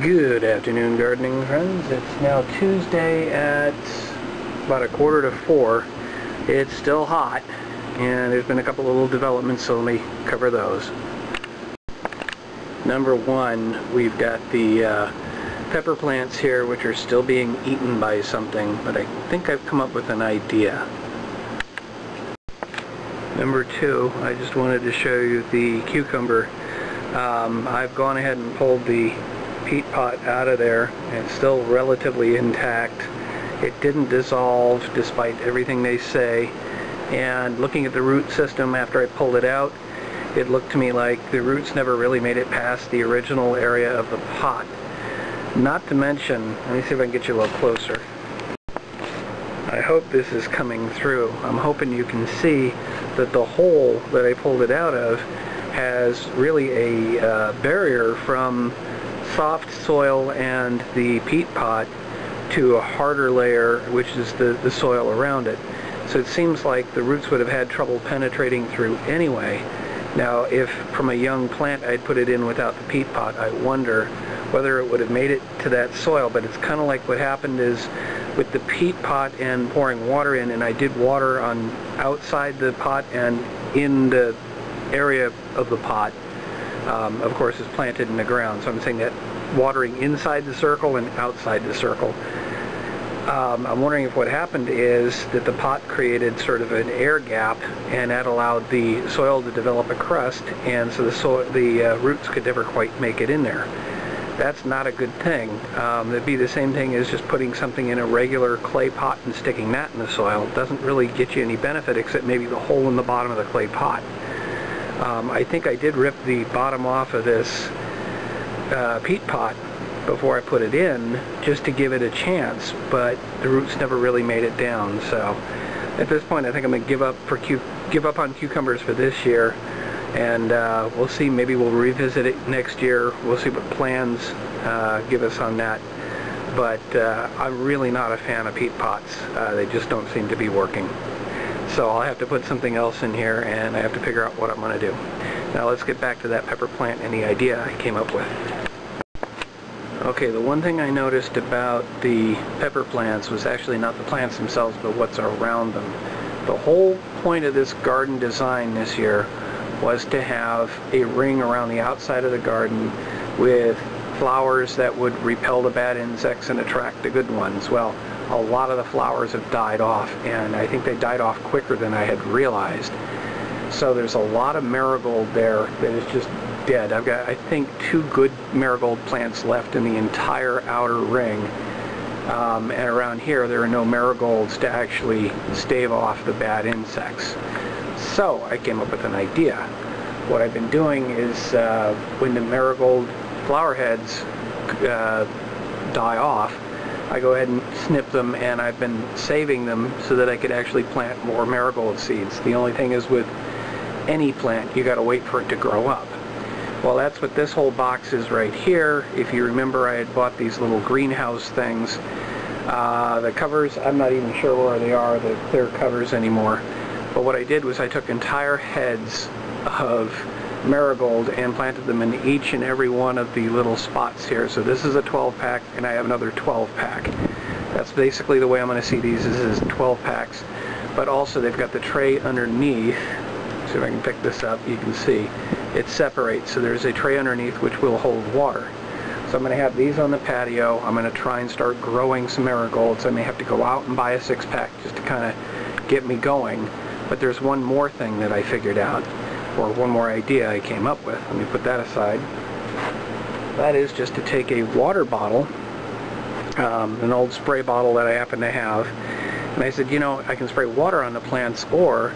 Good afternoon, gardening friends. It's now Tuesday at about 3:45. It's still hot, and there's been a couple little developments, so let me cover those. Number one, we've got the pepper plants here, which are still being eaten by something, but I think I've come up with an idea. Number two, I just wanted to show you the cucumber. I've gone ahead and pulled the peat pot out of there, and it's still relatively intact. It didn't dissolve despite everything they say, and looking at the root system after I pulled it out, it looked to me like the roots never really made it past the original area of the pot. Not to mention, let me see if I can get you a little closer. I hope this is coming through. I'm hoping you can see that the hole that I pulled it out of has really a barrier from soft soil and the peat pot to a harder layer, which is the soil around it. So it seems like the roots would have had trouble penetrating through anyway. Now, if from a young plant I'd put it in without the peat pot, I wonder whether it would have made it to that soil. But it's kind of like what happened is with the peat pot and pouring water in, and I did water on outside the pot and in the area of the pot. Of course, it's planted in the ground, so I'm saying that watering inside the circle and outside the circle. I'm wondering if what happened is that the pot created sort of an air gap, and that allowed the soil to develop a crust, and so the roots could never quite make it in there. That's not a good thing. It'd be the same thing as just putting something in a regular clay pot and sticking that in the soil. It doesn't really get you any benefit except maybe the hole in the bottom of the clay pot. I think I did rip the bottom off of this peat pot before I put it in, just to give it a chance, but the roots never really made it down. So at this point I think I'm going to give up on cucumbers for this year, and we'll see. Maybe we'll revisit it next year. We'll see what plans give us on that. But I'm really not a fan of peat pots. They just don't seem to be working. So I'll have to put something else in here, and I have to figure out what I'm going to do. Now let's get back to that pepper plant and the idea I came up with. Okay, the one thing I noticed about the pepper plants was actually not the plants themselves, but what's around them. The whole point of this garden design this year was to have a ring around the outside of the garden with flowers that would repel the bad insects and attract the good ones. Well, a lot of the flowers have died off, and I think they died off quicker than I had realized. So there's a lot of marigold there that is just dead. I've got, I think, 2 good marigold plants left in the entire outer ring. And around here there are no marigolds to actually stave off the bad insects. So I came up with an idea. What I've been doing is when the marigold flower heads die off, I go ahead and snip them, and I've been saving them so that I could actually plant more marigold seeds. The only thing is, with any plant, you got to wait for it to grow up. Well, that's what this whole box is right here. If you remember, I had bought these little greenhouse things. The covers, I'm not even sure where they are, the clear covers anymore. But what I did was I took entire heads of marigold and planted them in each and every one of the little spots here. So this is a 12-pack, and I have another 12-pack. That's basically the way I'm going to see these, is 12 packs. But also they've got the tray underneath. See if I can pick this up. You can see it separates. So there's a tray underneath which will hold water. So I'm going to have these on the patio. I'm going to try and start growing some marigolds. I may have to go out and buy a 6-pack just to kind of get me going. But there's one more thing that I figured out, or one more idea I came up with. Let me put that aside. That is just to take a water bottle, an old spray bottle that I happen to have, and I said, you know, I can spray water on the plants, or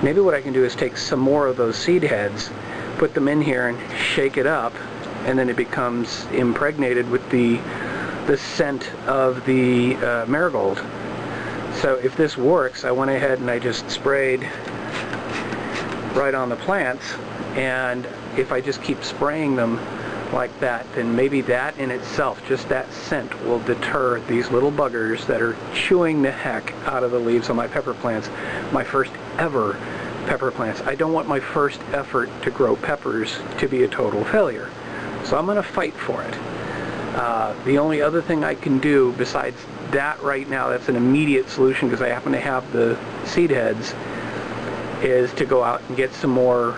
maybe what I can do is take some more of those seed heads, put them in here and shake it up, and then it becomes impregnated with the scent of the marigold. So if this works, I went ahead and I just sprayed right on the plants, and if I just keep spraying them like that, then maybe that in itself, just that scent, will deter these little buggers that are chewing the heck out of the leaves on my pepper plants. My first ever pepper plants. I don't want my first effort to grow peppers to be a total failure. So I'm going to fight for it. The only other thing I can do besides that right now, that's an immediate solution because I happen to have the seed heads, is to go out and get some more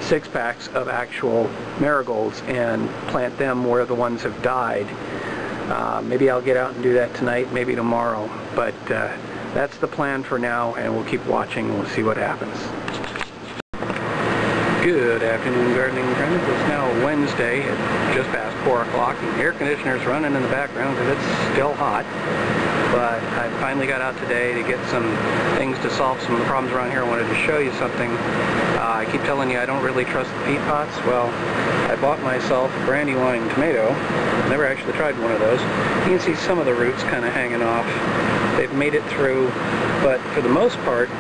6-packs of actual marigolds and plant them where the ones have died. Maybe I'll get out and do that tonight, maybe tomorrow, but that's the plan for now, and we'll keep watching and we'll see what happens. Good afternoon, gardening friends. It's now Wednesday at just past 4 o'clock. The air conditioner's running in the background because it's still hot. But I finally got out today to get some things to solve some of the problems around here. I wanted to show you something. I keep telling you I don't really trust the peat pots. Well, I bought myself a brandywine tomato. Never actually tried one of those. You can see some of the roots kind of hanging off. They've made it through, but for the most part,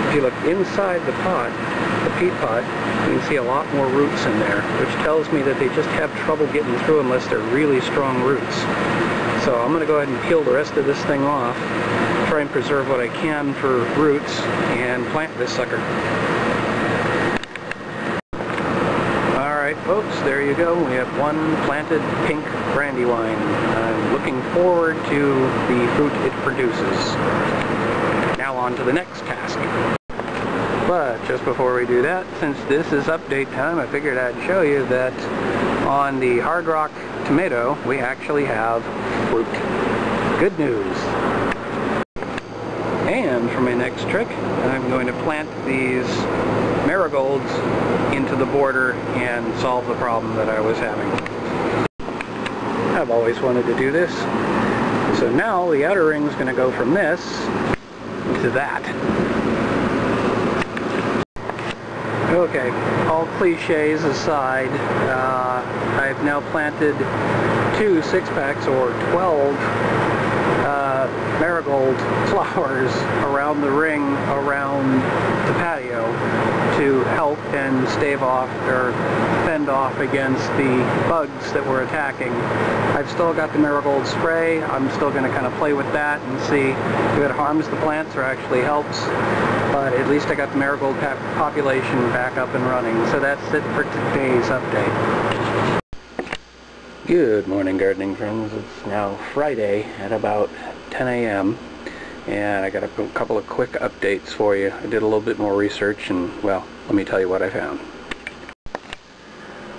if you look inside the pot, the peat pot, you can see a lot more roots in there, which tells me that they just have trouble getting through unless they're really strong roots. So I'm going to go ahead and peel the rest of this thing off, try and preserve what I can for roots, and plant this sucker. Alright folks, there you go. We have one planted pink brandywine. I'm looking forward to the fruit it produces. Now on to the next task. But just before we do that, since this is update time, I figured I'd show you that on the Hard Rock tomato, we actually have fruit. Good news. And for my next trick, I'm going to plant these marigolds into the border and solve the problem that I was having. I've always wanted to do this. So now the outer ring is going to go from this to that. Okay, all cliches aside, I've now planted 2 6-packs or 12 marigold flowers around the ring around the patio to help and stave off or fend off against the bugs that were attacking. I've still got the marigold spray. I'm still going to kind of play with that and see if it harms the plants or actually helps. But at least I got the marigold population back up and running. So that's it for today's update. Good morning, gardening friends. It's now Friday at about 10 a.m. and I got a couple of quick updates for you. I did a little bit more research and, well, let me tell you what I found.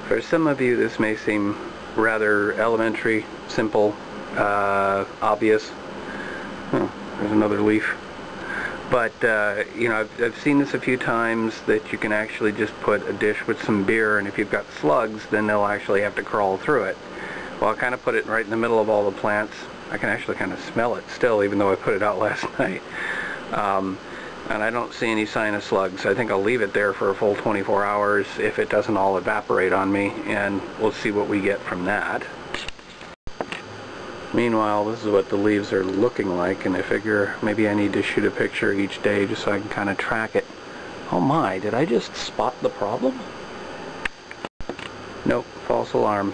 For some of you this may seem rather elementary, simple, obvious. Oh, there's another leaf. But, you know, I've seen this a few times that you can actually just put a dish with some beer, and if you've got slugs, then they'll actually have to crawl through it. Well, I kind of put it right in the middle of all the plants. I can actually kind of smell it still, even though I put it out last night. And I don't see any sign of slugs. I think I'll leave it there for a full 24 hours if it doesn't all evaporate on me, and we'll see what we get from that. Meanwhile, this is what the leaves are looking like, and I figure maybe I need to shoot a picture each day just so I can kind of track it. Oh my, did I just spot the problem? Nope, false alarm.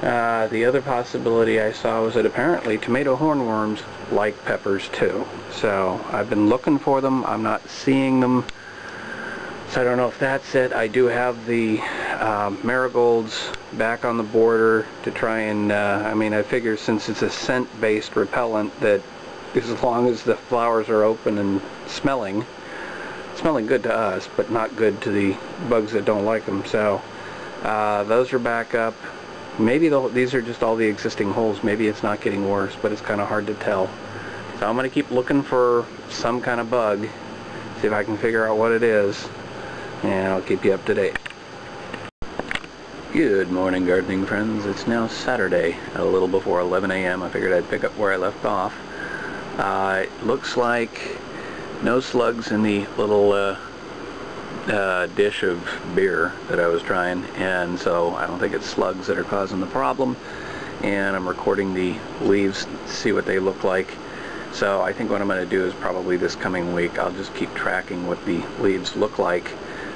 The other possibility I saw was that apparently tomato hornworms like peppers too. So I've been looking for them, I'm not seeing them. So I don't know if that's it. I do have the marigolds back on the border to try and, I mean, I figure since it's a scent-based repellent that as long as the flowers are open and smelling good to us, but not good to the bugs that don't like them. So those are back up. Maybe these are just all the existing holes. Maybe it's not getting worse, but it's kind of hard to tell. So I'm going to keep looking for some kind of bug, see if I can figure out what it is, and I'll keep you up to date. Good morning, gardening friends. It's now Saturday, a little before 11 a.m. I figured I'd pick up where I left off. It looks like no slugs in the little dish of beer that I was trying, and so I don't think it's slugs that are causing the problem. And I'm recording the leaves to see what they look like. So I think what I'm going to do is probably this coming week I'll just keep tracking what the leaves look like,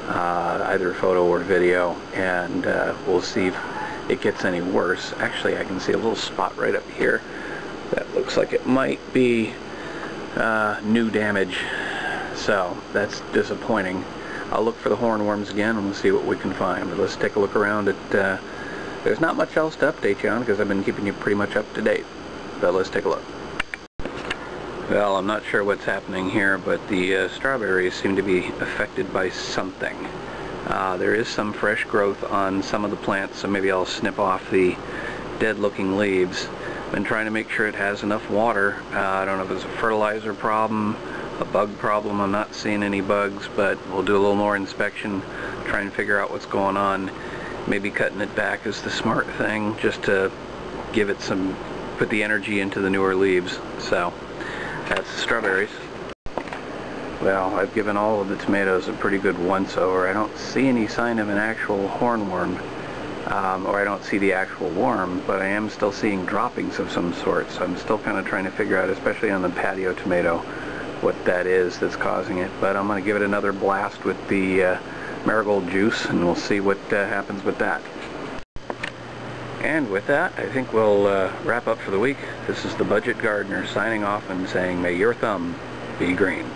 either photo or video, and we'll see if it gets any worse. Actually, I can see a little spot right up here that looks like it might be new damage, so that's disappointing. I'll look for the hornworms again and we'll see what we can find. But let's take a look around at There's not much else to update you on because I've been keeping you pretty much up to date. But let's take a look. Well, I'm not sure what's happening here, but the strawberries seem to be affected by something. There is some fresh growth on some of the plants, so maybe I'll snip off the dead-looking leaves. Been trying to make sure it has enough water. I don't know if it's a fertilizer problem, a bug problem. I'm not seeing any bugs, but we'll do a little more inspection, try and figure out what's going on. Maybe cutting it back is the smart thing, just to give it some, put the energy into the newer leaves. So that's the strawberries. Well, I've given all of the tomatoes a pretty good once-over. I don't see any sign of an actual hornworm, or I don't see the actual worm, but I am still seeing droppings of some sort. So I'm still kind of trying to figure out, especially on the patio tomato, what that is that's causing it. But I'm going to give it another blast with the marigold juice, and we'll see what happens with that. And with that, I think we'll wrap up for the week. This is the Budget Gardener signing off and saying, may your thumb be green.